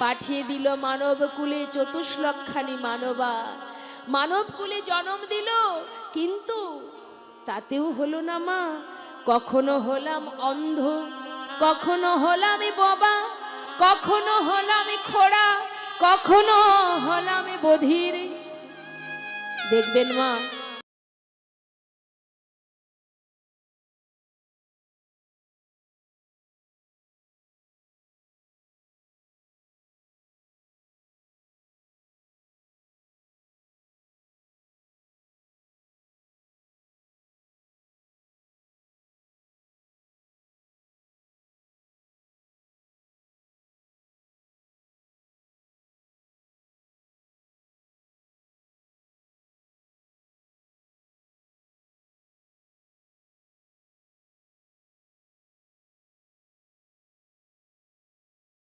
পাঠিয়ে দিল মানব কুলে 24,00,000 মানবা, মানব কুলে জন্ম দিল, কিন্তু তাতেও হলো না মা। কখনো হলাম অন্ধ, কখনো হলাম বোবা, কখনো হলাম খোড়া, কখনো হলাম বধির। দেখবেন মা,